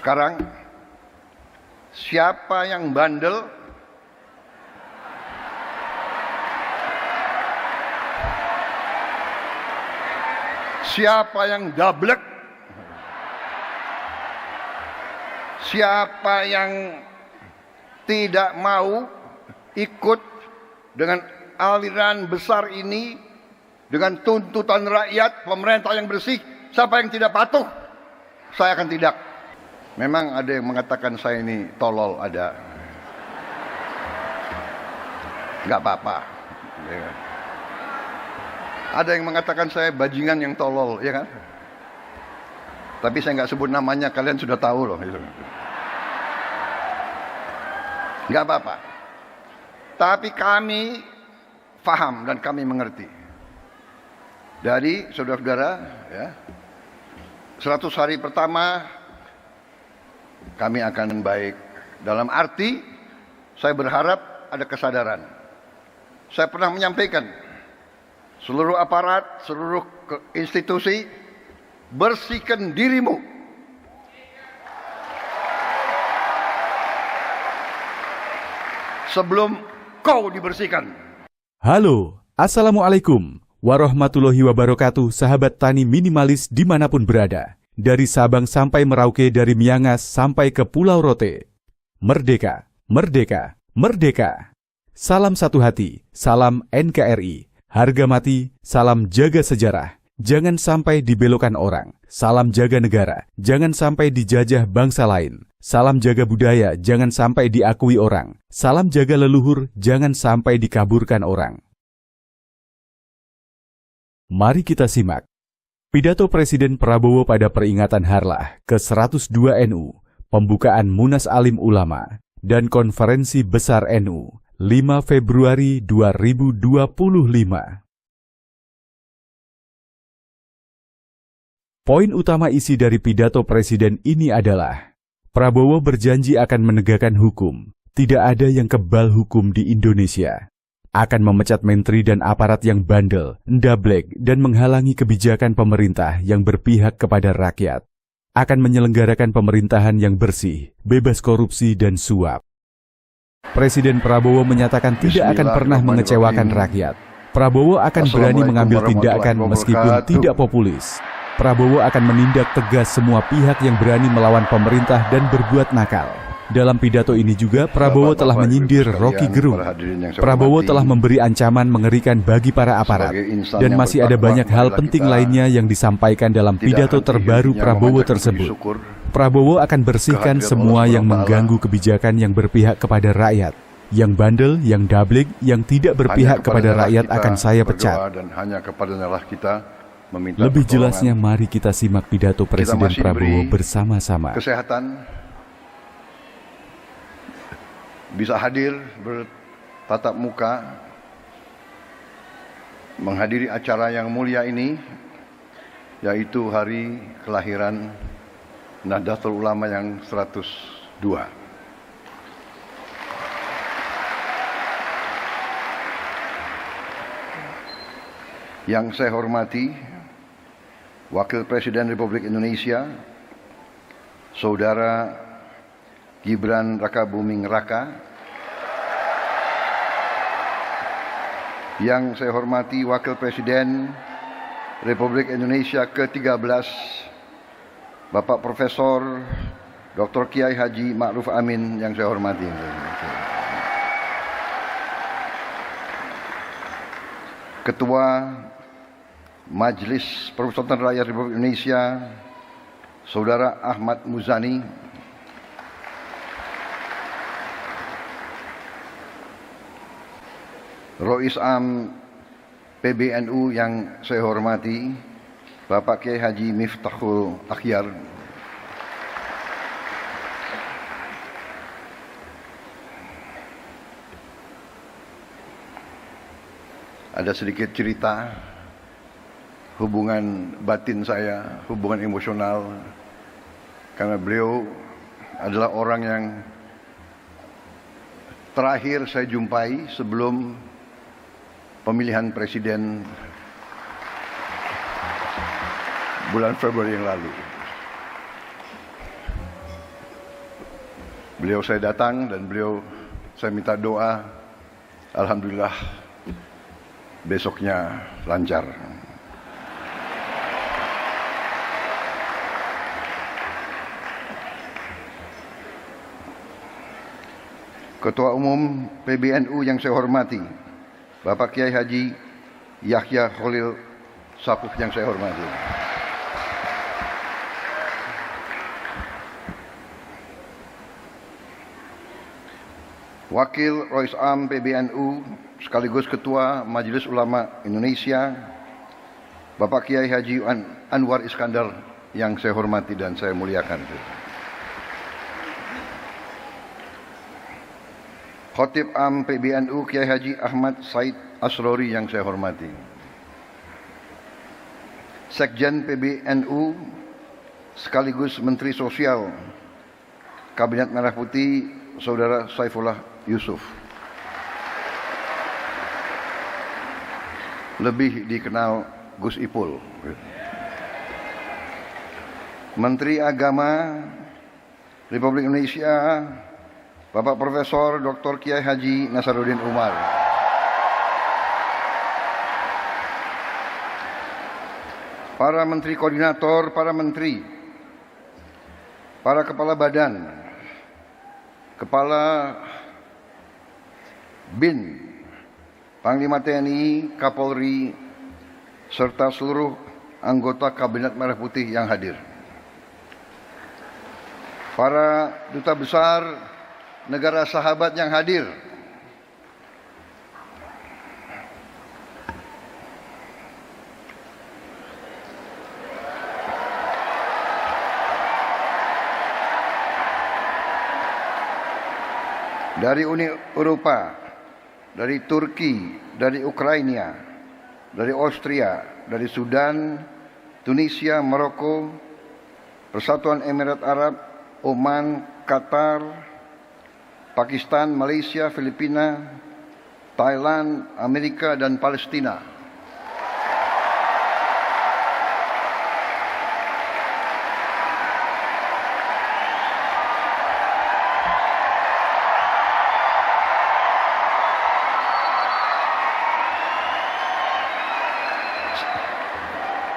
Sekarang, siapa yang bandel, siapa yang dablek, siapa yang tidak mau ikut dengan aliran besar ini, dengan tuntutan rakyat, pemerintah yang bersih, siapa yang tidak patuh, saya akan tidak. Memang ada yang mengatakan saya ini tolol, ada. Nggak apa-apa. Ya. Ada yang mengatakan saya bajingan yang tolol, ya kan? Tapi saya nggak sebut namanya, kalian sudah tahu loh. Nggak apa-apa. Tapi kami paham dan kami mengerti. Dari saudara-saudara, ya, 100 hari pertama kami akan baik. Dalam arti, saya berharap ada kesadaran. Saya pernah menyampaikan, seluruh aparat, seluruh institusi, bersihkan dirimu. Sebelum kau dibersihkan. Halo, Assalamualaikum warahmatullahi wabarakatuh, sahabat tani minimalis dimanapun berada. Dari Sabang sampai Merauke, dari Miangas sampai ke Pulau Rote. Merdeka, merdeka, merdeka. Salam satu hati, salam NKRI. Harga mati, salam jaga sejarah. Jangan sampai dibelokkan orang. Salam jaga negara, jangan sampai dijajah bangsa lain. Salam jaga budaya, jangan sampai diakui orang. Salam jaga leluhur, jangan sampai dikaburkan orang. Mari kita simak pidato Presiden Prabowo pada peringatan Harlah ke-102 NU, pembukaan Munas Alim Ulama, dan Konferensi Besar NU, 5 Februari 2025. Poin utama isi dari pidato Presiden ini adalah, Prabowo berjanji akan menegakkan hukum, tidak ada yang kebal hukum di Indonesia. Akan memecat menteri dan aparat yang bandel, ndablek, dan menghalangi kebijakan pemerintah yang berpihak kepada rakyat. Akan menyelenggarakan pemerintahan yang bersih, bebas korupsi dan suap. Presiden Prabowo menyatakan tidak akan pernah mengecewakan rakyat. Prabowo akan berani mengambil tindakan meskipun tidak populis. Prabowo akan menindak tegas semua pihak yang berani melawan pemerintah dan berbuat nakal. Dalam pidato ini juga Prabowo telah menyindir Rocky Gerung. Prabowo telah memberi ancaman mengerikan bagi para aparat. Dan masih ada banyak hal penting lainnya yang disampaikan dalam pidato terbaru Prabowo tersebut. Prabowo akan bersihkan semua yang mengganggu kebijakan yang berpihak kepada rakyat. Yang bandel, yang dablek, yang tidak berpihak kepada rakyat akan saya pecat. Lebih jelasnya mari kita simak pidato Presiden Prabowo bersama-sama. Kesehatan, bisa hadir bertatap muka, menghadiri acara yang mulia ini, yaitu hari kelahiran Nahdlatul Ulama yang 102. Yang saya hormati, Wakil Presiden Republik Indonesia, Saudara Gibran Rakabuming Raka. Yang saya hormati Wakil Presiden Republik Indonesia ke-13, Bapak Profesor Dr. Kiai Haji Ma'ruf Amin yang saya hormati. Ketua Majelis Permusyawaratan Rakyat Republik Indonesia, Saudara Ahmad Muzani. Rois Am PBNU yang saya hormati, Bapak Kiai Haji Miftahul Akhyar. Ada sedikit cerita hubungan batin saya, hubungan emosional, karena beliau adalah orang yang terakhir saya jumpai sebelum pemilihan presiden bulan Februari yang lalu. Beliau saya datang dan saya minta doa. Alhamdulillah besoknya lancar. Ketua Umum PBNU yang saya hormati, Bapak Kiai Haji Yahya Khalil Stakuf yang saya hormati. Wakil Rois Am PBNU sekaligus Ketua Majelis Ulama Indonesia, Bapak Kiai Haji Anwar Iskandar yang saya hormati dan saya muliakan. Khatib Am PBNU Kiai Haji Ahmad Said Asrori yang saya hormati. Sekjen PBNU sekaligus Menteri Sosial Kabinet Merah Putih Saudara Saifullah Yusuf. Lebih dikenal Gus Ipul. Menteri Agama Republik Indonesia Bapak Profesor Dr. Kiai Haji Nasaruddin Umar. Para menteri koordinator, para menteri, para kepala badan, kepala BIN, Panglima TNI, Kapolri, serta seluruh anggota Kabinet Merah Putih yang hadir. Para duta besar negara sahabat yang hadir. Dari Uni Eropa, dari Turki, dari Ukraina, dari Austria, dari Sudan, Tunisia, Maroko, Persatuan Emirat Arab, Oman, Qatar, Pakistan, Malaysia, Filipina, Thailand, Amerika, dan Palestina.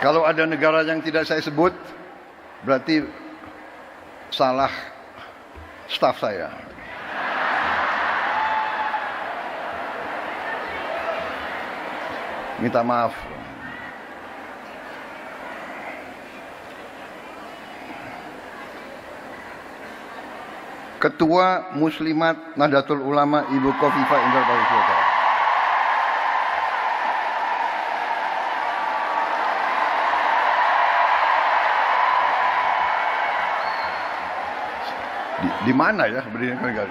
Kalau ada negara yang tidak saya sebut, berarti salah staf saya. Minta maaf. Ketua Muslimat Nahdlatul Ulama Ibu Khofifah Indar Parawansa. Di mana ya berdiri negara?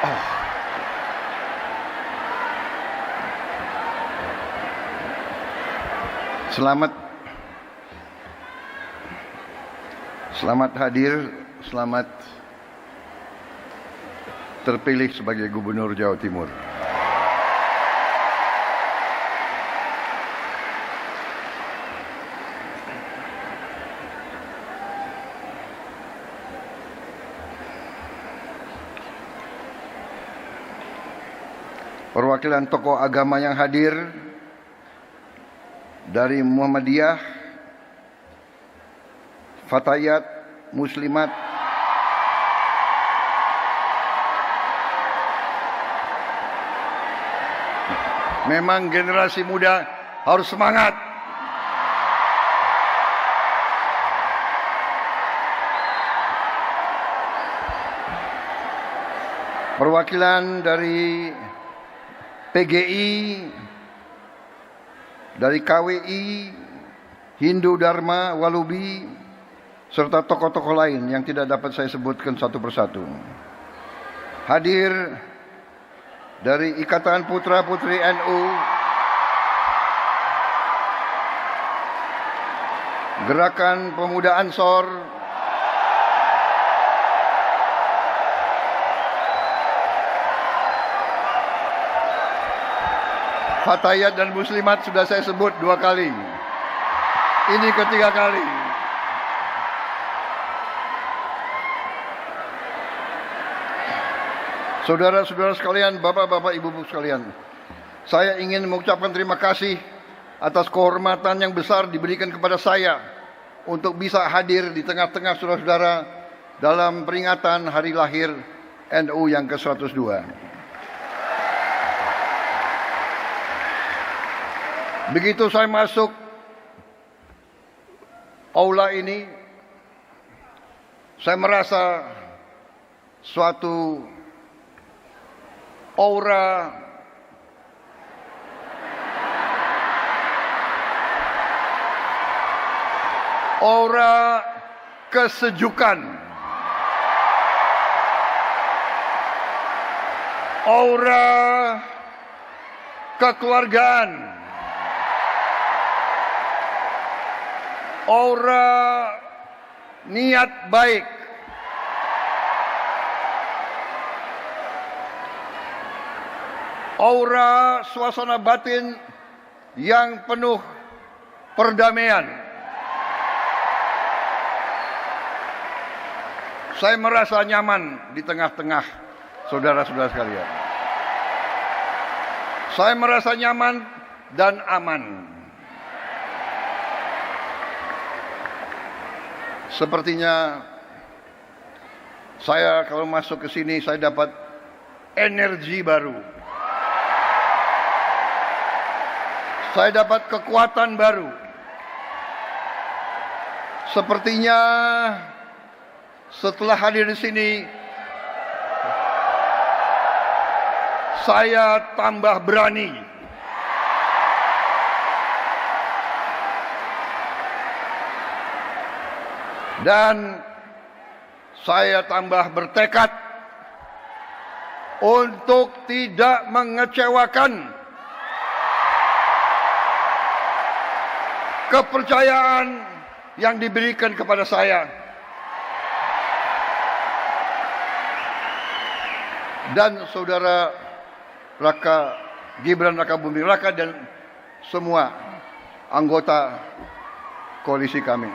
Oh. Selamat hadir, selamat terpilih sebagai Gubernur Jawa Timur. Perwakilan tokoh agama yang hadir dari Muhammadiyah, Fatayat, Muslimat, memang generasi muda harus semangat. Perwakilan dari PGI, dari KWI, Hindu Dharma, Walubi, serta tokoh-tokoh lain yang tidak dapat saya sebutkan satu persatu. Hadir dari Ikatan Putra-Putri NU, Gerakan Pemuda Ansor, Fatayat dan Muslimat sudah saya sebut 2 kali. Ini ketiga kali. Saudara-saudara sekalian, bapak-bapak, ibu-ibu sekalian, saya ingin mengucapkan terima kasih atas kehormatan yang besar diberikan kepada saya untuk bisa hadir di tengah-tengah saudara-saudara dalam peringatan hari lahir NU yang ke-102. Begitu saya masuk aula ini, saya merasa suatu aura kesejukan, aura kekeluargaan, aura niat baik, aura suasana batin yang penuh perdamaian. Saya merasa nyaman di tengah-tengah saudara-saudara sekalian. Saya merasa nyaman dan aman. Sepertinya saya kalau masuk ke sini saya dapat energi baru. Saya dapat kekuatan baru. Sepertinya setelah hadir di sini, saya tambah berani. Dan saya tambah bertekad untuk tidak mengecewakan kepercayaan yang diberikan kepada saya. Dan saudara Gibran Rakabuming Raka dan semua anggota koalisi kami.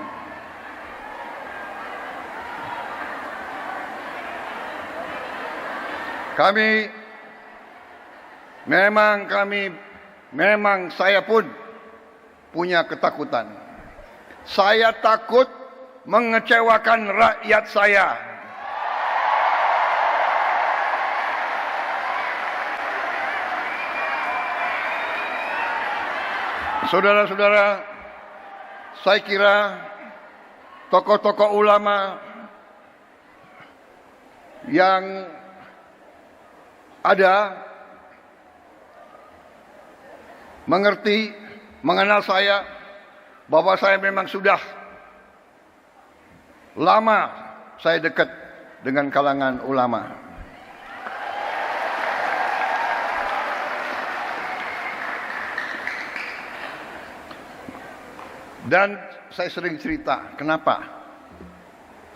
Memang saya pun punya ketakutan. Saya takut mengecewakan rakyat saya. Saudara-saudara, saya kira tokoh-tokoh ulama yang ada mengenal saya, bahwa saya memang sudah lama saya dekat dengan kalangan ulama. Dan saya sering cerita, kenapa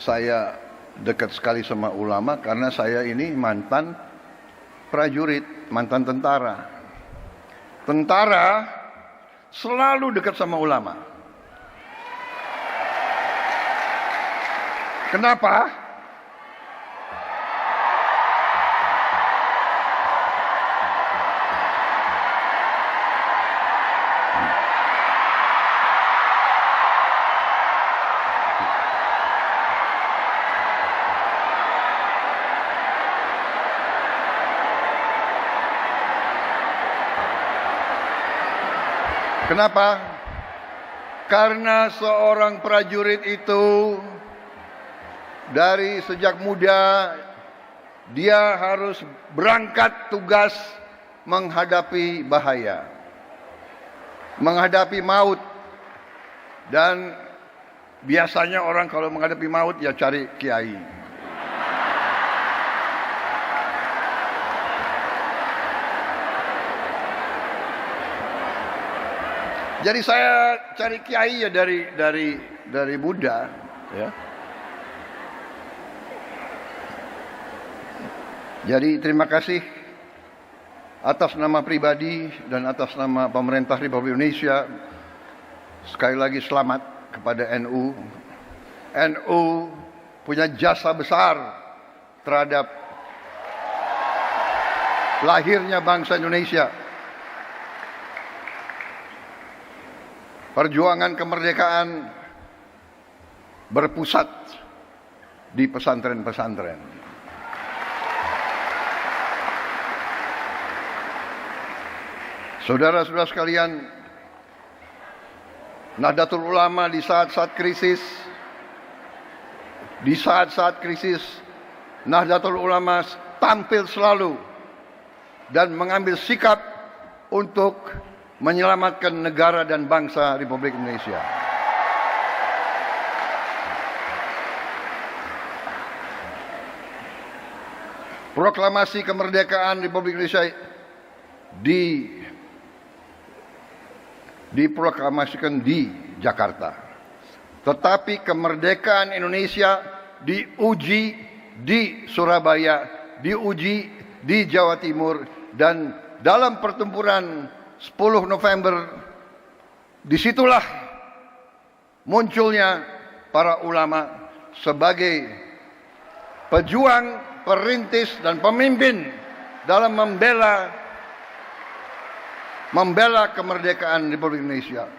saya dekat sekali sama ulama, karena saya ini mantan prajurit, mantan tentara. Tentara selalu dekat sama ulama. Kenapa? Kenapa? Karena seorang prajurit itu dari sejak muda dia harus berangkat tugas menghadapi bahaya, menghadapi maut. Dan biasanya orang kalau menghadapi maut ya cari kiai. Jadi saya cari kiai ya dari Buddha, ya. Jadi terima kasih atas nama pribadi dan atas nama pemerintah Republik Indonesia. Sekali lagi selamat kepada NU. NU punya jasa besar terhadap lahirnya bangsa Indonesia. Perjuangan kemerdekaan berpusat di pesantren-pesantren. Saudara-saudara sekalian, Nahdlatul Ulama di saat-saat krisis, Nahdlatul Ulama tampil selalu dan mengambil sikap untuk menyelamatkan negara dan bangsa Republik Indonesia. Proklamasi kemerdekaan Republik Indonesia diproklamasikan di Jakarta. Tetapi kemerdekaan Indonesia diuji di Surabaya, diuji di Jawa Timur, dan dalam pertempuran 10 November disitulah munculnya para ulama sebagai pejuang, perintis, dan pemimpin dalam membela kemerdekaan Republik Indonesia.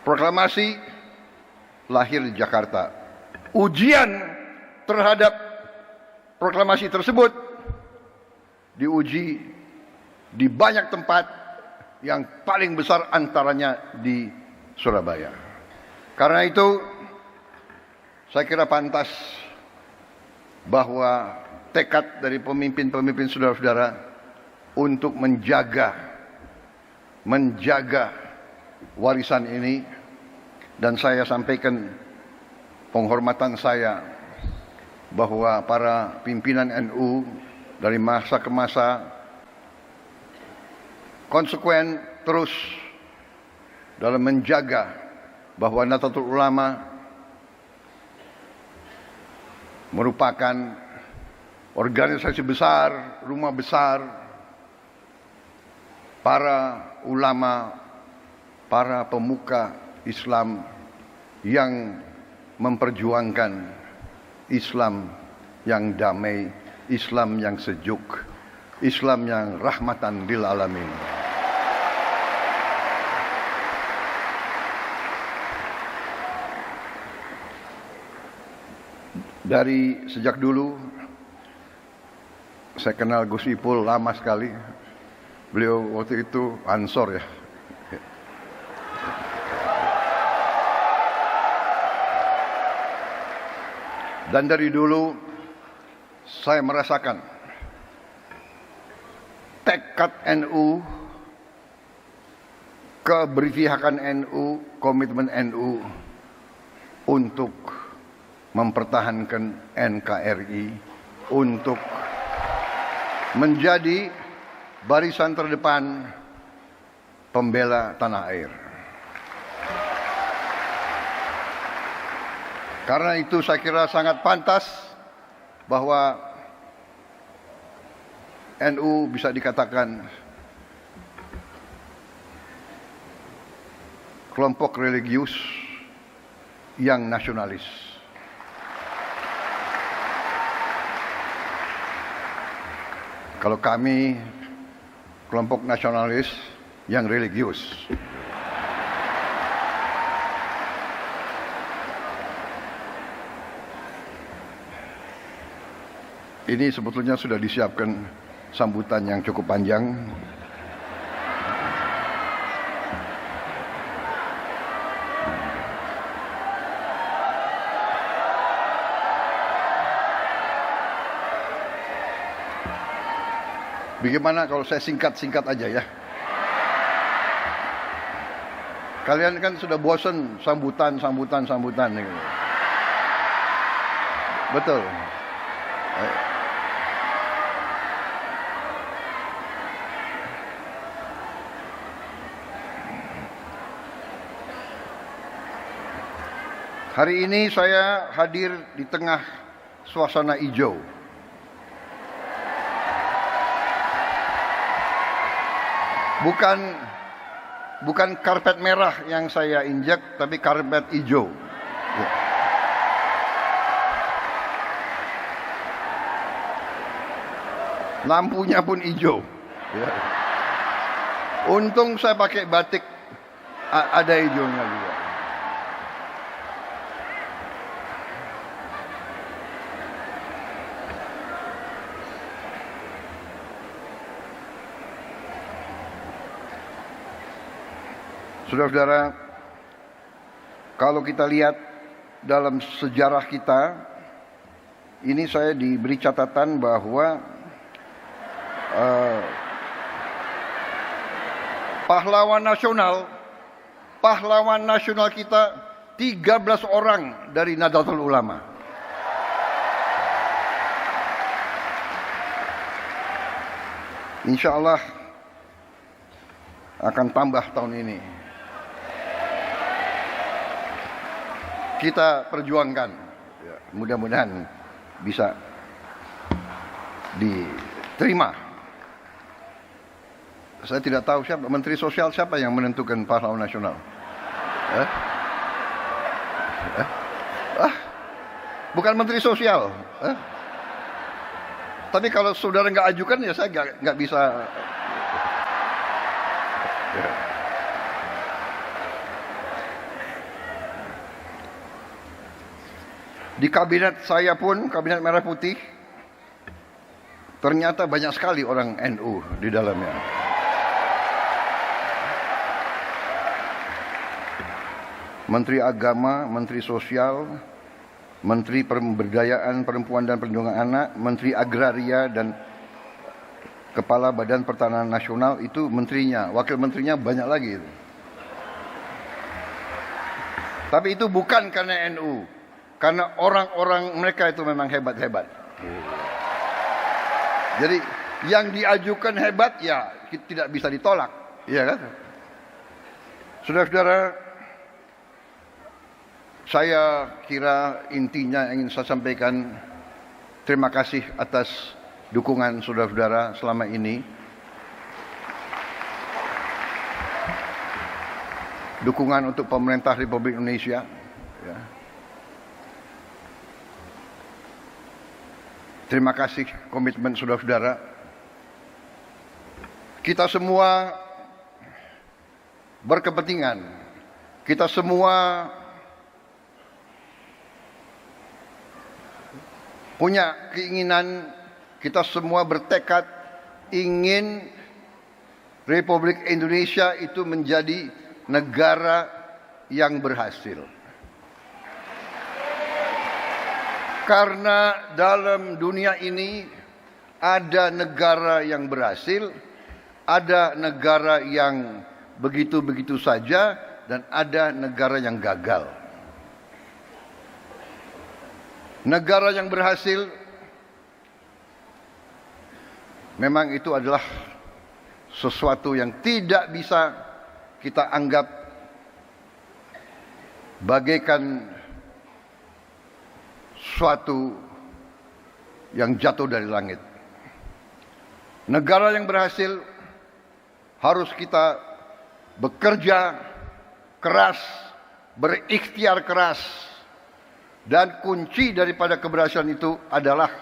Proklamasi lahir di Jakarta. Ujian terhadap proklamasi tersebut diuji di banyak tempat, yang paling besar antaranya di Surabaya. Karena itu, saya kira pantas bahwa tekad dari pemimpin-pemimpin saudara-saudara untuk menjaga warisan ini, dan saya sampaikan penghormatan saya bahwa para pimpinan NU dari masa ke masa konsekuen terus dalam menjaga bahwa Nahdlatul Ulama merupakan organisasi besar, rumah besar para ulama, para pemuka Islam yang memperjuangkan Islam yang damai, Islam yang sejuk, Islam yang rahmatan lil alamin. Dari sejak dulu saya kenal Gus Ipul lama sekali. Beliau waktu itu Ansor ya. Dan dari dulu saya merasakan tekad NU, keberpihakan NU, komitmen NU untuk mempertahankan NKRI, untuk menjadi barisan terdepan pembela tanah air. Karena itu saya kira sangat pantas bahwa NU bisa dikatakan kelompok religius yang nasionalis. Kalau kami kelompok nasionalis yang religius. Ini sebetulnya sudah disiapkan sambutan yang cukup panjang. Bagaimana kalau saya singkat-singkat aja ya? Kalian kan sudah bosan sambutan. Gitu. Betul. Hari ini saya hadir di tengah suasana hijau. Bukan karpet merah yang saya injak, tapi karpet hijau. Ya. Lampunya pun hijau. Ya. Untung saya pakai batik, ada hijaunya juga. Saudara-saudara, kalau kita lihat dalam sejarah kita, ini saya diberi catatan bahwa pahlawan nasional kita 13 orang dari Nahdlatul Ulama. Insya Allah akan tambah tahun ini. Kita perjuangkan, ya, mudah-mudahan bisa diterima. Saya tidak tahu siapa Menteri Sosial, siapa yang menentukan pahlawan nasional. Bukan Menteri Sosial. Tapi kalau saudara nggak ajukan, ya saya nggak bisa. Ya. Di kabinet saya pun, kabinet Merah Putih, ternyata banyak sekali orang NU di dalamnya. Menteri Agama, Menteri Sosial, Menteri Pemberdayaan Perempuan dan Perlindungan Anak, Menteri Agraria dan Kepala Badan Pertanahan Nasional, itu menterinya, wakil menterinya banyak lagi. Tapi itu bukan karena NU. Karena orang-orang mereka itu memang hebat-hebat. Jadi yang diajukan hebat, ya tidak bisa ditolak. Iya kan? Saudara-saudara, saya kira intinya yang ingin saya sampaikan, terima kasih atas dukungan saudara-saudara selama ini. Dukungan untuk pemerintah Republik Indonesia. Ya. Terima kasih komitmen saudara-saudara. Kita semua berkepentingan. Kita semua punya keinginan, kita semua bertekad ingin Republik Indonesia itu menjadi negara yang berhasil. Karena dalam dunia ini ada negara yang berhasil, ada negara yang begitu-begitu saja, dan ada negara yang gagal. Negara yang berhasil memang itu adalah sesuatu yang tidak bisa kita anggap bagaikan suatu yang jatuh dari langit. Negara yang berhasil harus kita bekerja keras, berikhtiar keras, dan kunci daripada keberhasilan itu adalah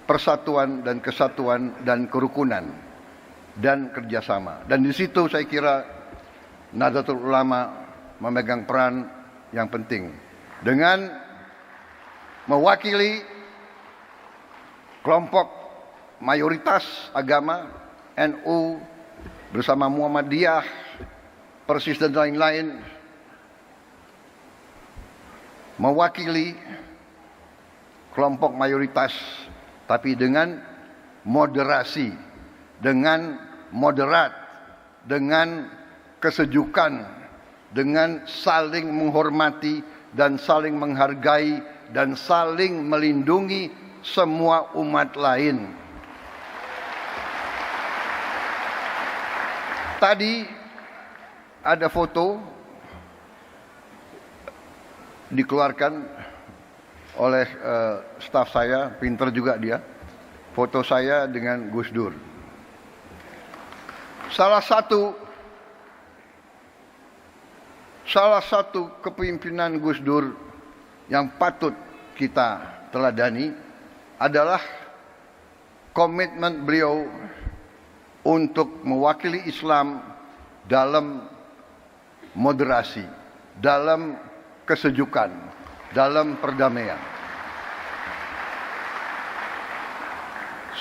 persatuan dan kesatuan dan kerukunan dan kerjasama. Dan di situ saya kira Nahdlatul Ulama memegang peran yang penting dengan mewakili kelompok mayoritas agama NU bersama Muhammadiyah, Persis dan lain-lain, mewakili kelompok mayoritas tapi dengan moderasi, dengan moderat, dengan kesejukan, dengan saling menghormati dan saling menghargai dan saling melindungi semua umat lain. Tadi ada foto dikeluarkan oleh staf saya, pinter juga dia. Foto saya dengan Gus Dur. Salah satu kepemimpinan Gus Dur yang patut kita teladani adalah komitmen beliau untuk mewakili Islam dalam moderasi, dalam kesejukan, dalam perdamaian.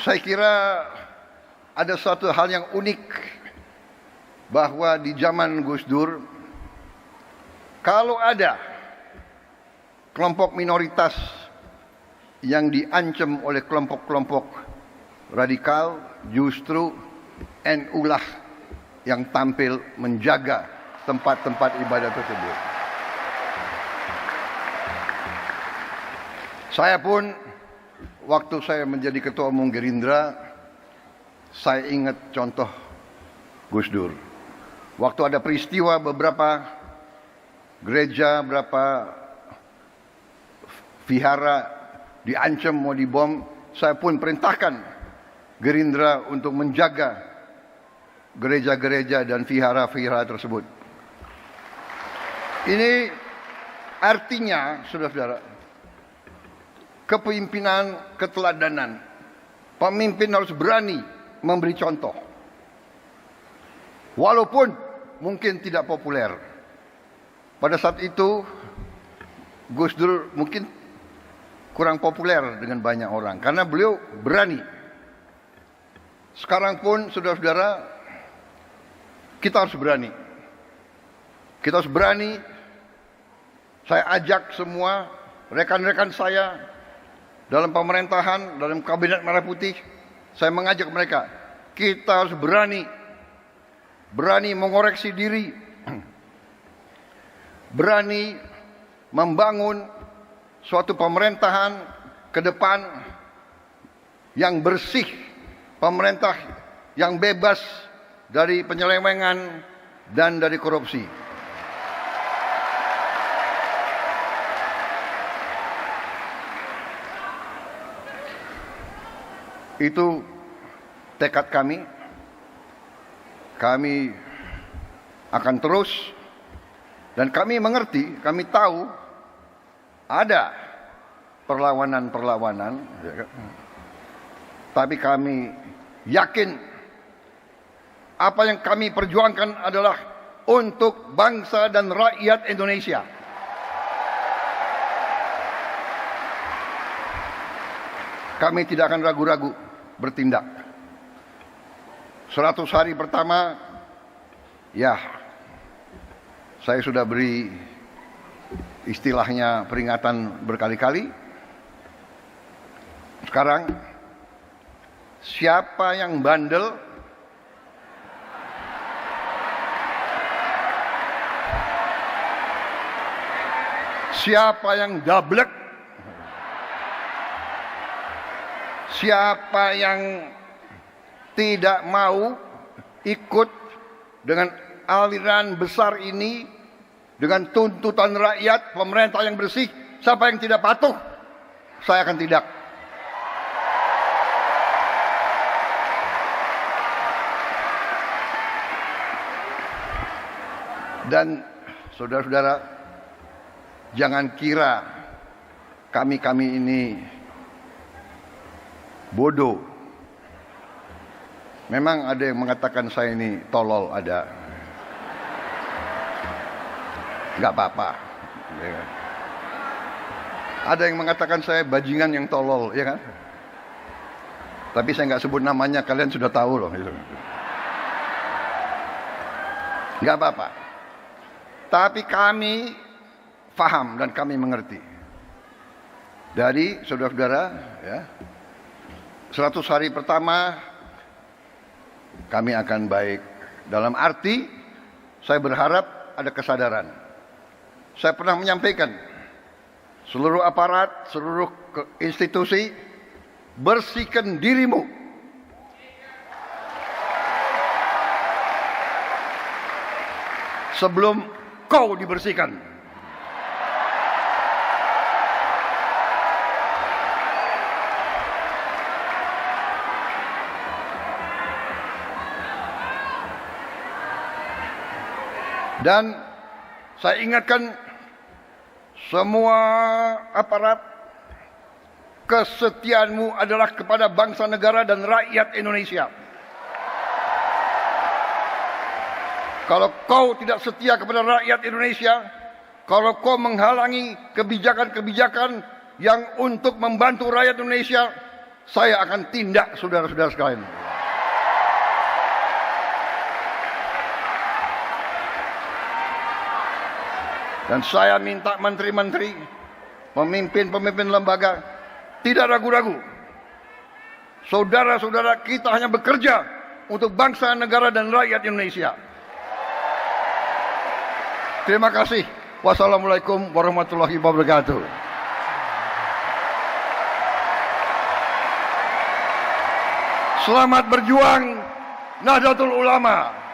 Saya kira ada suatu hal yang unik bahwa di zaman Gus Dur, kalau ada kelompok minoritas yang diancam oleh kelompok-kelompok radikal, justru NU lah yang tampil menjaga tempat-tempat ibadah tersebut. Saya pun, waktu saya menjadi ketua umum Gerindra, saya ingat contoh Gus Dur. Waktu ada peristiwa beberapa gereja, beberapa vihara diancam mau dibom, saya pun perintahkan Gerindra untuk menjaga gereja-gereja dan vihara-vihara tersebut. Ini artinya, saudara-saudara, kepemimpinan, keteladanan. Pemimpin harus berani memberi contoh. Walaupun mungkin tidak populer. Pada saat itu, Gus Dur mungkin kurang populer dengan banyak orang. Karena beliau berani. Sekarang pun, saudara-saudara, kita harus berani. Kita harus berani. Saya ajak semua rekan-rekan saya dalam pemerintahan, dalam kabinet Merah Putih, saya mengajak mereka, kita harus berani mengoreksi diri, berani membangun suatu pemerintahan ke depan yang bersih, pemerintah yang bebas dari penyelewengan dan dari korupsi. Itu tekad kami. Kami akan terus, dan kami mengerti, kami tahu ada perlawanan-perlawanan, tapi kami yakin apa yang kami perjuangkan adalah untuk bangsa dan rakyat Indonesia. Kami tidak akan ragu-ragu bertindak. 100 hari pertama, ya, saya sudah beri istilahnya peringatan berkali-kali. Sekarang, siapa yang bandel, siapa yang dablek, siapa yang tidak mau ikut dengan aliran besar ini, dengan tuntutan rakyat, pemerintah yang bersih, siapa yang tidak patuh, saya akan tindak. Dan saudara-saudara, jangan kira kami ini bodoh. Memang ada yang mengatakan saya ini tolol, ada. Enggak apa-apa. Ya. Ada yang mengatakan saya bajingan yang tolol, ya kan? Tapi saya nggak sebut namanya, kalian sudah tahu loh. Nggak apa-apa. Tapi kami paham dan kami mengerti. Dari saudara-saudara, ya, 100 hari pertama kami akan baik. Dalam arti, saya berharap ada kesadaran. Saya pernah menyampaikan, seluruh aparat, seluruh institusi, bersihkan dirimu. Sebelum kau dibersihkan. Dan saya ingatkan semua aparat, kesetiaanmu adalah kepada bangsa negara dan rakyat Indonesia. Kalau kau tidak setia kepada rakyat Indonesia, kalau kau menghalangi kebijakan-kebijakan yang untuk membantu rakyat Indonesia, saya akan tindak, saudara-saudara sekalian. Dan saya minta menteri-menteri, pemimpin-pemimpin lembaga, tidak ragu-ragu. Saudara-saudara kita hanya bekerja untuk bangsa, negara, dan rakyat Indonesia. Terima kasih. Wassalamualaikum warahmatullahi wabarakatuh. Selamat berjuang Nahdlatul Ulama.